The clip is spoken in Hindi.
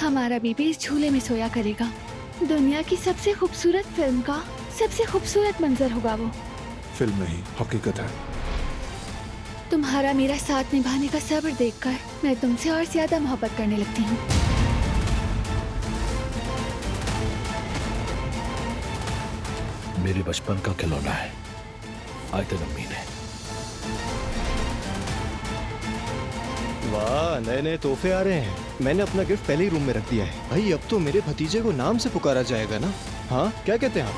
हमारा बेबी इस झूले में सोया करेगा। दुनिया की सबसे खूबसूरत फिल्म का सबसे खूबसूरत मंजर होगा वो। फिल्म नहीं, हकीकत है। तुम्हारा मेरा साथ निभाने का सब्र देखकर मैं तुमसे और ज्यादा मोहब्बत करने लगती हूँ। मेरे बचपन का खिलौना है, आयतन अम्मी ने। वाह, नए नए तोहफे आ रहे हैं। मैंने अपना गिफ्ट पहले ही रूम में रख दिया है। भाई अब तो मेरे भतीजे को नाम से पुकारा जाएगा ना? हाँ, क्या कहते हैं आप?